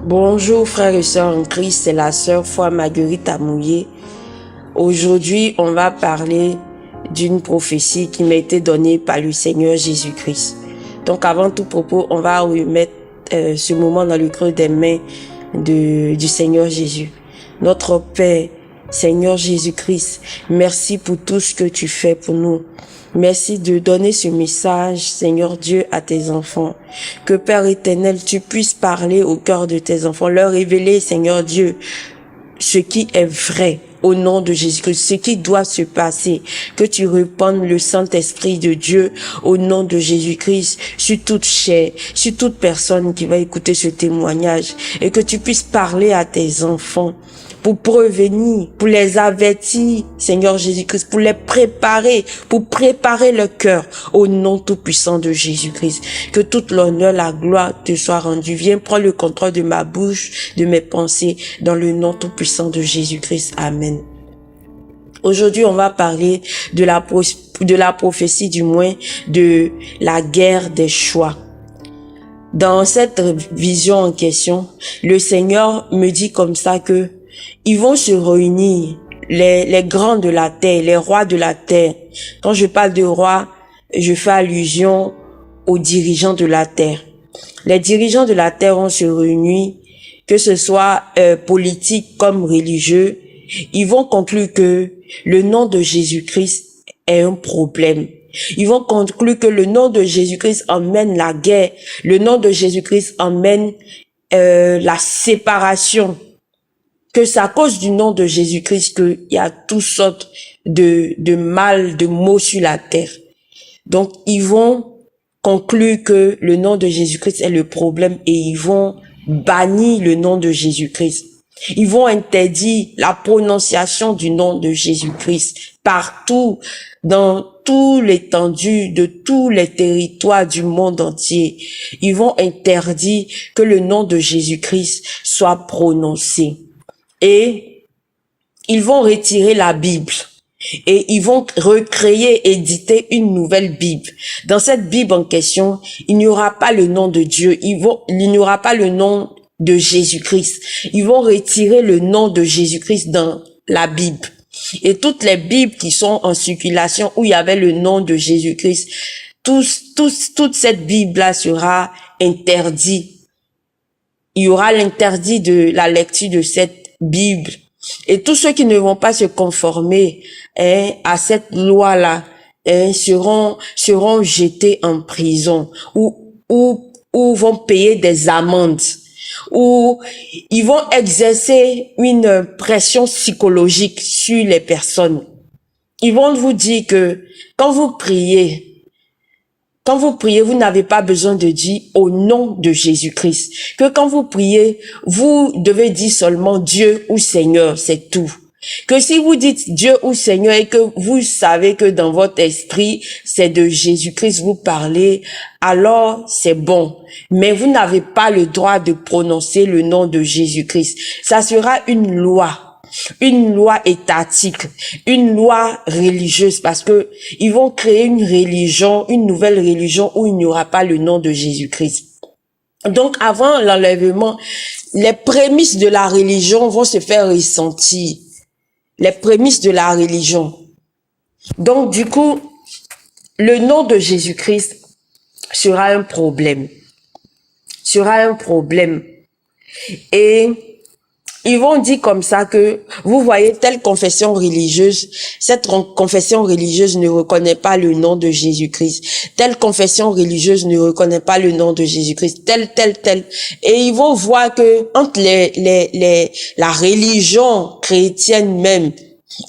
Bonjour frères et sœurs en Christ, c'est la sœur Foi Marguerite Amouillé. Aujourd'hui, on va parler d'une prophétie qui m'a été donnée par le Seigneur Jésus-Christ. Donc avant tout propos, on va remettre ce moment dans le creux des mains du Seigneur Jésus. Notre Père, Seigneur Jésus-Christ, merci pour tout ce que tu fais pour nous. Merci de donner ce message, Seigneur Dieu, à tes enfants. Que Père éternel, tu puisses parler au cœur de tes enfants, leur révéler, Seigneur Dieu, ce qui est vrai au nom de Jésus-Christ, ce qui doit se passer. Que tu répandes le Saint-Esprit de Dieu au nom de Jésus-Christ sur toute chair, sur toute personne qui va écouter ce témoignage, et que tu puisses parler à tes enfants pour prévenir, pour les avertir, Seigneur Jésus-Christ, pour les préparer, pour préparer le cœur au nom tout-puissant de Jésus-Christ. Que toute l'honneur, la gloire te soit rendue. Viens prendre le contrôle de ma bouche, de mes pensées, dans le nom tout-puissant de Jésus-Christ. Amen. Aujourd'hui, on va parler de la prophétie, du moins, de la guerre des choix. Dans cette vision en question, le Seigneur me dit comme ça que ils vont se réunir, les grands de la terre, les rois de la terre. Quand je parle de rois, je fais allusion aux dirigeants de la terre. Les dirigeants de la terre vont se réunir, que ce soit politique comme religieux. Ils vont conclure que le nom de Jésus-Christ est un problème. Ils vont conclure que le nom de Jésus-Christ emmène la guerre. Le nom de Jésus-Christ emmène la séparation. Que c'est à cause du nom de Jésus-Christ qu'il y a toutes sortes de mal, de maux sur la terre. Donc, ils vont conclure que le nom de Jésus-Christ est le problème et ils vont bannir le nom de Jésus-Christ. Ils vont interdire la prononciation du nom de Jésus-Christ partout, dans toute l'étendue de tous les territoires du monde entier. Ils vont interdire que le nom de Jésus-Christ soit prononcé. Et ils vont retirer la Bible et ils vont recréer, éditer une nouvelle Bible. Dans cette Bible en question, il n'y aura pas le nom de Dieu, il n'y aura pas le nom de Jésus-Christ. Ils vont retirer le nom de Jésus-Christ dans la Bible. Et toutes les Bibles qui sont en circulation où il y avait le nom de Jésus-Christ, toute cette Bible-là sera interdite. Il y aura l'interdit de la lecture de cette Bible. Et tous ceux qui ne vont pas se conformer à cette loi-là seront jetés en prison ou vont payer des amendes, ou ils vont exercer une pression psychologique sur les personnes. Ils vont vous dire que quand vous priez, vous n'avez pas besoin de dire au nom de Jésus-Christ. Que quand vous priez, vous devez dire seulement Dieu ou Seigneur, c'est tout. Que si vous dites Dieu ou Seigneur et que vous savez que dans votre esprit, c'est de Jésus-Christ vous parlez, alors c'est bon. Mais vous n'avez pas le droit de prononcer le nom de Jésus-Christ. Ça sera une loi étatique, une loi religieuse, parce que ils vont créer une religion, une nouvelle religion où il n'y aura pas le nom de Jésus-Christ. Donc avant l'enlèvement, les prémices de la religion vont se faire ressentir. Les prémices de la religion. Donc du coup, le nom de Jésus-Christ sera un problème. Et ils vont dire comme ça que, vous voyez, telle confession religieuse, cette confession religieuse ne reconnaît pas le nom de Jésus-Christ. Telle confession religieuse ne reconnaît pas le nom de Jésus-Christ. Telle. Et ils vont voir que, entre la religion chrétienne même,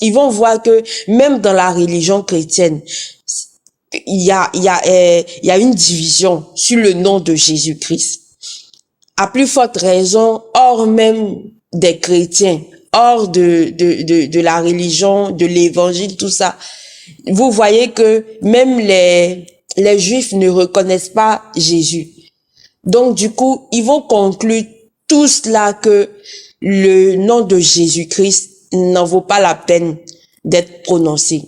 ils vont voir que, même dans la religion chrétienne, il y a une division sur le nom de Jésus-Christ. À plus forte raison, hors même des chrétiens, hors de la religion, de l'évangile, tout ça. Vous voyez que même les juifs ne reconnaissent pas Jésus. Donc du coup, ils vont conclure tout cela que le nom de Jésus-Christ n'en vaut pas la peine d'être prononcé.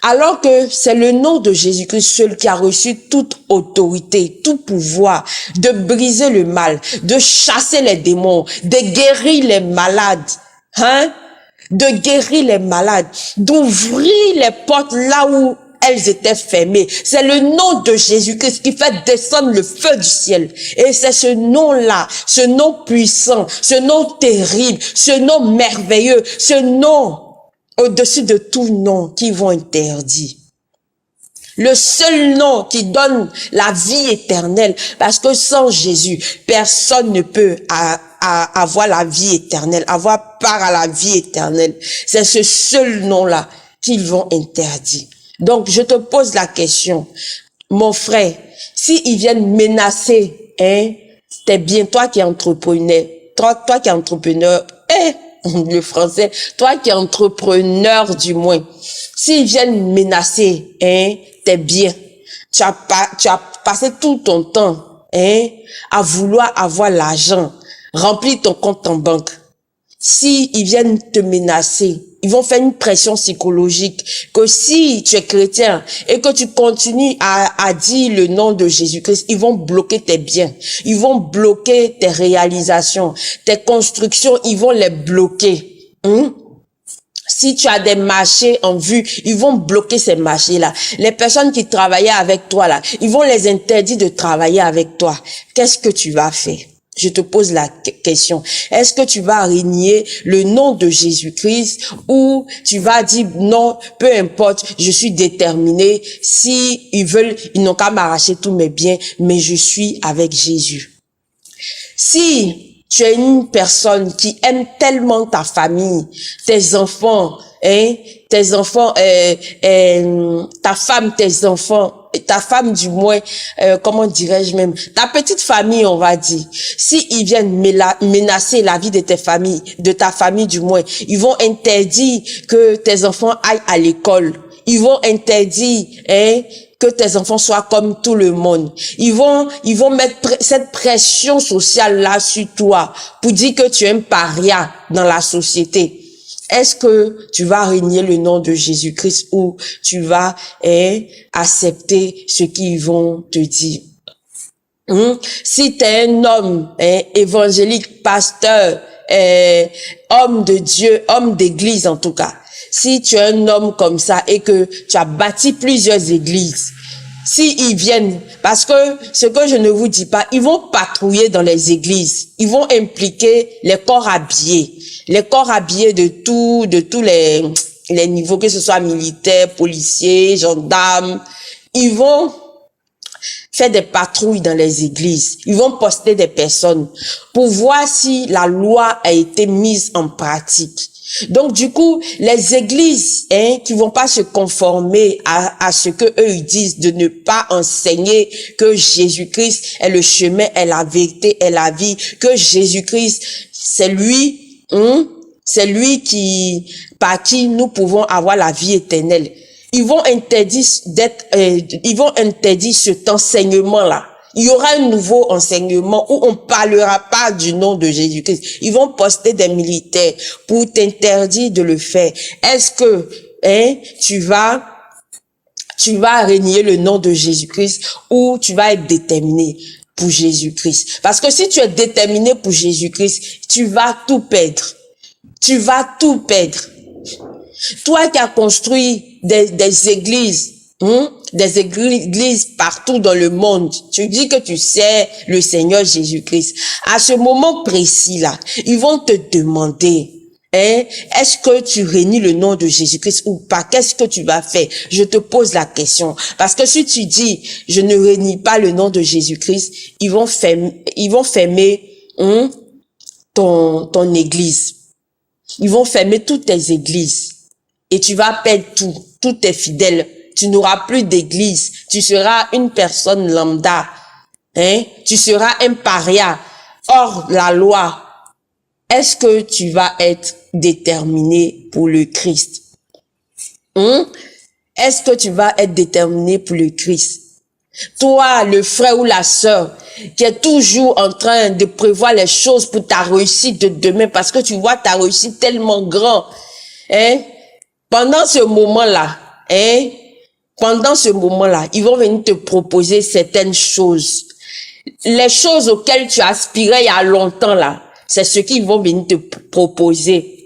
Alors que c'est le nom de Jésus-Christ seul qui a reçu toute autorité, tout pouvoir de briser le mal, de chasser les démons, de guérir les malades, de guérir les malades, d'ouvrir les portes là où elles étaient fermées. C'est le nom de Jésus-Christ qui fait descendre le feu du ciel. Et c'est ce nom-là, ce nom puissant, ce nom terrible, ce nom merveilleux, ce nom au-dessus de tout nom qui vont interdire. Le seul nom qui donne la vie éternelle, parce que sans Jésus, personne ne peut avoir la vie éternelle, avoir part à la vie éternelle. C'est ce seul nom-là qu'ils vont interdire. Donc, je te pose la question, mon frère, s'ils viennent menacer, t'es bien, toi qui es entrepreneur, toi qui es entrepreneur, le français, toi qui es entrepreneur du moins, s'ils viennent menacer, t'es bien, tu as passé tout ton temps, à vouloir avoir l'argent, remplir ton compte en banque. S'ils viennent te menacer, ils vont faire une pression psychologique que si tu es chrétien et que tu continues à dire le nom de Jésus-Christ, ils vont bloquer tes biens, ils vont bloquer tes réalisations, tes constructions, ils vont les bloquer. Si tu as des marchés en vue, ils vont bloquer ces marchés-là. Les personnes qui travaillaient avec toi là, ils vont les interdire de travailler avec toi. Qu'est-ce que tu vas faire? Je te pose la question. Est-ce que tu vas renier le nom de Jésus-Christ ou tu vas dire non, peu importe, je suis déterminé. Si ils veulent, ils n'ont qu'à m'arracher tous mes biens, mais je suis avec Jésus. Si tu es une personne qui aime tellement ta famille, tes enfants, tes enfants, ta femme, tes enfants, ta femme du moins, comment dirais-je même, ta petite famille, on va dire. Si ils viennent menacer la vie de tes familles, de ta famille du moins, ils vont interdire que tes enfants aillent à l'école. Ils vont interdire, que tes enfants soient comme tout le monde. Ils vont mettre cette pression sociale là sur toi pour dire que tu es un paria dans la société. Est-ce que tu vas renier le nom de Jésus-Christ ou tu vas accepter ce qu'ils vont te dire? Si tu es un homme évangélique, pasteur, homme de Dieu, homme d'église en tout cas, si tu es un homme comme ça et que tu as bâti plusieurs églises, si ils viennent, parce que ce que je ne vous dis pas, ils vont patrouiller dans les églises, ils vont impliquer les corps habillés de tous les niveaux, que ce soit militaires, policiers, gendarmes. Ils vont faire des patrouilles dans les églises. Ils vont poster des personnes pour voir si la loi a été mise en pratique. Donc, du coup, les églises, qui vont pas se conformer à ce que eux ils disent, de ne pas enseigner que Jésus-Christ est le chemin, est la vérité, est la vie, que Jésus-Christ, c'est lui par qui nous pouvons avoir la vie éternelle. Ils vont interdire cet enseignement-là. Il y aura un nouveau enseignement où on parlera pas du nom de Jésus-Christ. Ils vont poster des militaires pour t'interdire de le faire. Est-ce que, tu vas renier le nom de Jésus-Christ ou tu vas être déterminé pour Jésus-Christ? Parce que si tu es déterminé pour Jésus-Christ, tu vas tout perdre. Tu vas tout perdre. Toi qui as construit des églises, des églises partout dans le monde, tu dis que tu sais le Seigneur Jésus-Christ. À ce moment précis-là, ils vont te demander, est-ce que tu renies le nom de Jésus-Christ ou pas? Qu'est-ce que tu vas faire? Je te pose la question. Parce que si tu dis, je ne renie pas le nom de Jésus-Christ, ils vont fermer ton église. Ils vont fermer toutes tes églises. Et tu vas perdre tous tes fidèles. Tu n'auras plus d'église. Tu seras une personne lambda. Tu seras un paria hors la loi. Est-ce que tu vas être déterminé pour le Christ? Est-ce que tu vas être déterminé pour le Christ? Toi, le frère ou la sœur, qui est toujours en train de prévoir les choses pour ta réussite de demain, parce que tu vois ta réussite tellement grand, pendant ce moment-là, hein, pendant ce moment-là, ils vont venir te proposer certaines choses. Les choses auxquelles tu aspirais il y a longtemps là, c'est ce qu'ils vont venir te proposer.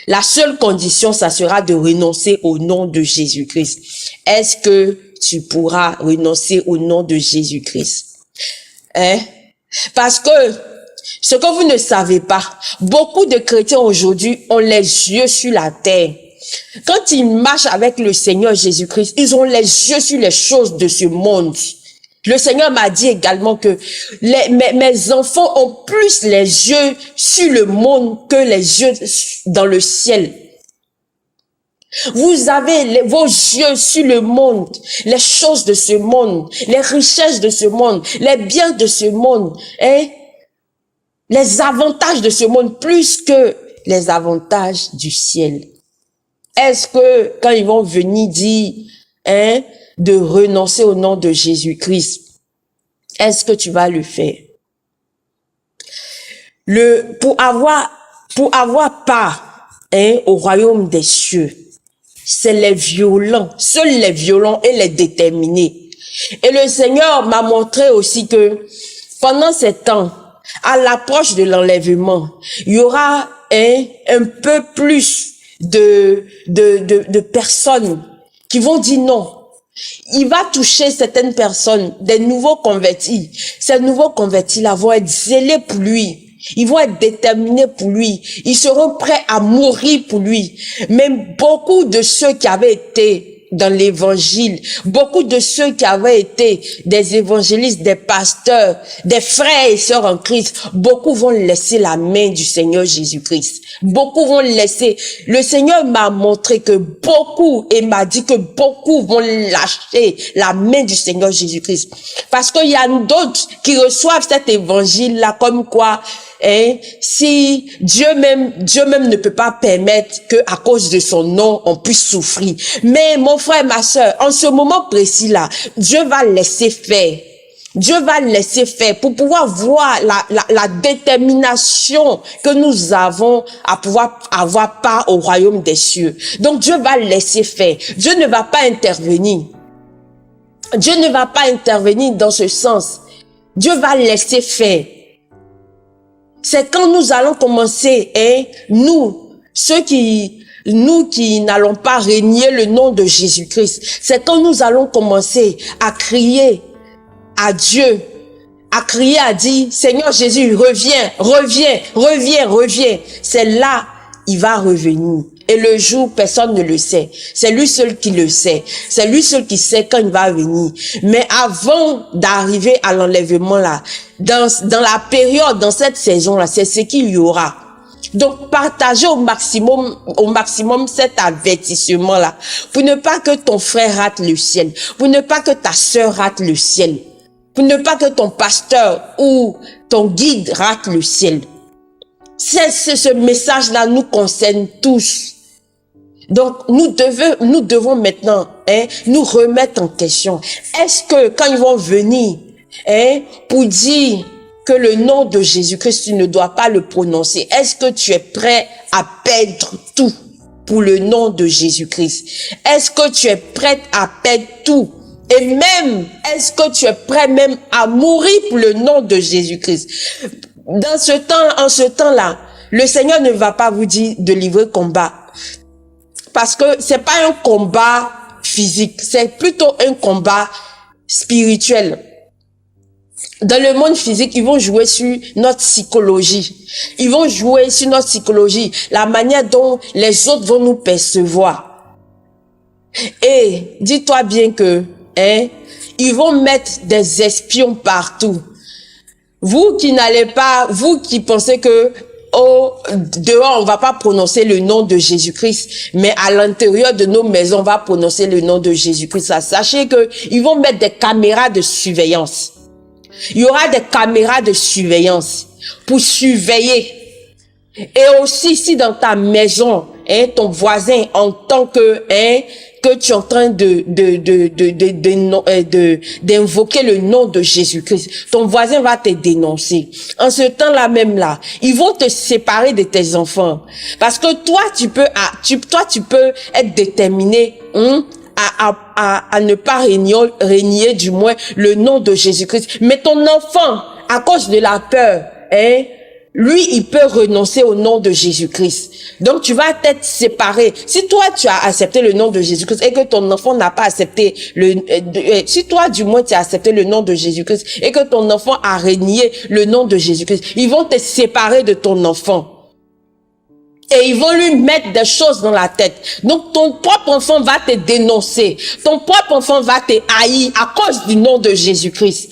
La seule condition, ça sera de renoncer au nom de Jésus-Christ. Est-ce que tu pourras renoncer au nom de Jésus-Christ? Hein? Parce que ce que vous ne savez pas, beaucoup de chrétiens aujourd'hui ont les yeux sur la terre. Quand ils marchent avec le Seigneur Jésus-Christ, ils ont les yeux sur les choses de ce monde. Le Seigneur m'a dit également que mes enfants ont plus les yeux sur le monde que les yeux dans le ciel. Vous avez vos yeux sur le monde, les choses de ce monde, les richesses de ce monde, les biens de ce monde, hein? Les avantages de ce monde plus que les avantages du ciel. Est-ce que quand ils vont venir dire, hein, de renoncer au nom de Jésus-Christ, est-ce que tu vas le faire? Pour avoir part, hein, au royaume des cieux, c'est les violents, seuls les violents et les déterminés. Et le Seigneur m'a montré aussi que pendant ces temps, à l'approche de l'enlèvement, il y aura un peu plus de personnes qui vont dire non. Il va toucher certaines personnes, des nouveaux convertis. Ces nouveaux convertis-là vont être zélés pour lui. Ils vont être déterminés pour lui. Ils seront prêts à mourir pour lui. Même beaucoup de ceux qui avaient été dans l'évangile, beaucoup de ceux qui avaient été des évangélistes, des pasteurs, des frères et sœurs en Christ, beaucoup vont laisser la main du Seigneur Jésus-Christ. Beaucoup vont laisser. Le Seigneur m'a montré que beaucoup, et m'a dit que beaucoup vont lâcher la main du Seigneur Jésus-Christ. Parce qu'il y a d'autres qui reçoivent cet évangile-là comme quoi, hein, si Dieu même ne peut pas permettre que à cause de son nom, on puisse souffrir. Mais mon frère, ma sœur, en ce moment précis-là, Dieu va laisser faire. Dieu va laisser faire pour pouvoir voir la détermination que nous avons à pouvoir avoir part au royaume des cieux. Donc Dieu va laisser faire. Dieu ne va pas intervenir. Dieu ne va pas intervenir dans ce sens. Dieu va laisser faire. C'est quand nous allons commencer, hein, nous qui n'allons pas régner le nom de Jésus-Christ, c'est quand nous allons commencer à crier à Dieu, à crier, à dire, Seigneur Jésus, reviens, reviens, reviens, reviens. C'est là, il va revenir. Et le jour, personne ne le sait. C'est lui seul qui le sait. C'est lui seul qui sait quand il va venir. Mais avant d'arriver à l'enlèvement là, dans la période, dans cette saison-là, c'est ce qu'il y aura. Donc, partagez au maximum cet avertissement-là. Pour ne pas que ton frère rate le ciel. Pour ne pas que ta sœur rate le ciel. Pour ne pas que ton pasteur ou ton guide rate le ciel. Ce message-là nous concerne tous. Donc, nous devons maintenant, hein, nous remettre en question. Est-ce que quand ils vont venir, hein, pour dire que le nom de Jésus-Christ, tu ne dois pas le prononcer, est-ce que tu es prêt à perdre tout pour le nom de Jésus-Christ? Est-ce que tu es prête à perdre tout? Et même, est-ce que tu es prêt même à mourir pour le nom de Jésus-Christ? En ce temps-là, le Seigneur ne va pas vous dire de livrer combat. Parce que c'est pas un combat physique, c'est plutôt un combat spirituel. Dans le monde physique, ils vont jouer sur notre psychologie. Ils vont jouer sur notre psychologie, la manière dont les autres vont nous percevoir. Et dis-toi bien que, hein, ils vont mettre des espions partout. Vous qui pensez que dehors, on va pas prononcer le nom de Jésus-Christ, mais à l'intérieur de nos maisons, on va prononcer le nom de Jésus-Christ. Sachez que ils vont mettre des caméras de surveillance. Il y aura des caméras de surveillance pour surveiller. Et aussi, si dans ta maison, hein, ton voisin entend que tu es en train d'invoquer le nom de Jésus-Christ, ton voisin va te dénoncer. En ce temps-là même là, ils vont te séparer de tes enfants. Parce que toi, tu peux être déterminé, à ne pas régner du moins le nom de Jésus-Christ. Mais ton enfant, à cause de la peur, lui, il peut renoncer au nom de Jésus-Christ. Donc, tu vas t'être séparé. Si toi, tu as accepté le nom de Jésus-Christ et que ton enfant n'a pas accepté si toi, du moins, tu as accepté le nom de Jésus-Christ et que ton enfant a renié le nom de Jésus-Christ, ils vont te séparer de ton enfant. Et ils vont lui mettre des choses dans la tête. Donc, ton propre enfant va te dénoncer. Ton propre enfant va te haïr à cause du nom de Jésus-Christ.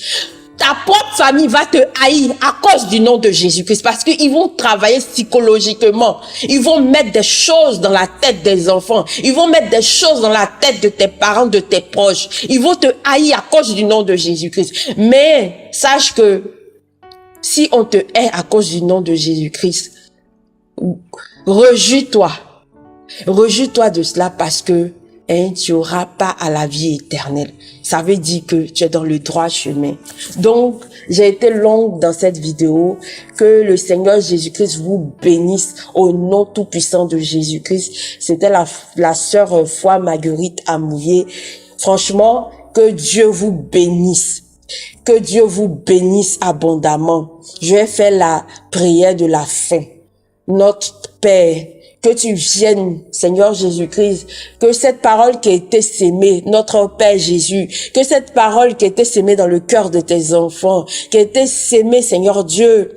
Ta propre famille va te haïr à cause du nom de Jésus-Christ parce qu'ils vont travailler psychologiquement. Ils vont mettre des choses dans la tête des enfants. Ils vont mettre des choses dans la tête de tes parents, de tes proches. Ils vont te haïr à cause du nom de Jésus-Christ. Mais sache que si on te hait à cause du nom de Jésus-Christ, rejouis-toi. Rejouis-toi de cela parce que tu n'auras pas à la vie éternelle. Ça veut dire que tu es dans le droit chemin. Donc, j'ai été longue dans cette vidéo. Que le Seigneur Jésus-Christ vous bénisse au nom tout-puissant de Jésus-Christ. C'était la sœur Foi Marguerite Amouillé. Franchement, que Dieu vous bénisse. Que Dieu vous bénisse abondamment. Je vais faire la prière de la fin. Notre Père, que tu viennes, Seigneur Jésus-Christ, que cette parole qui a été sémée, notre Père Jésus, que cette parole qui a été sémée dans le cœur de tes enfants, qui a été sémée, Seigneur Dieu,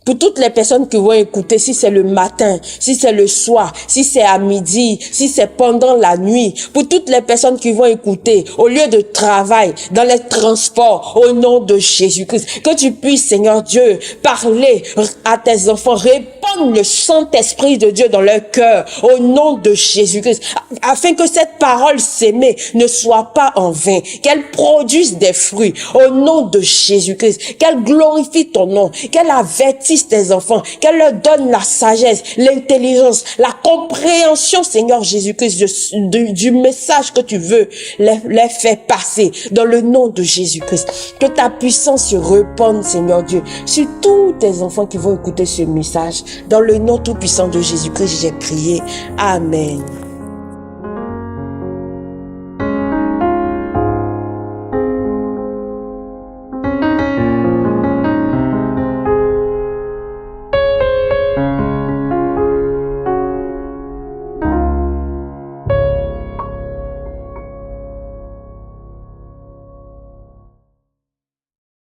pour toutes les personnes qui vont écouter, si c'est le matin, si c'est le soir, si c'est à midi, si c'est pendant la nuit, pour toutes les personnes qui vont écouter, au lieu de travail, dans les transports, au nom de Jésus-Christ, que tu puisses, Seigneur Dieu, parler à tes enfants, répandre le Saint-Esprit de Dieu dans leur cœur, au nom de Jésus-Christ, afin que cette parole sémée ne soit pas en vain, qu'elle produise des fruits, au nom de Jésus-Christ, qu'elle glorifie ton nom, qu'elle avertisse tes enfants, qu'elle leur donne la sagesse, l'intelligence, la compréhension, Seigneur Jésus-Christ, du message que tu veux les faire passer dans le nom de Jésus-Christ. Que ta puissance se répande, Seigneur Dieu, sur tous tes enfants qui vont écouter ce message. Dans le nom tout puissant de Jésus-Christ, j'ai prié. Amen.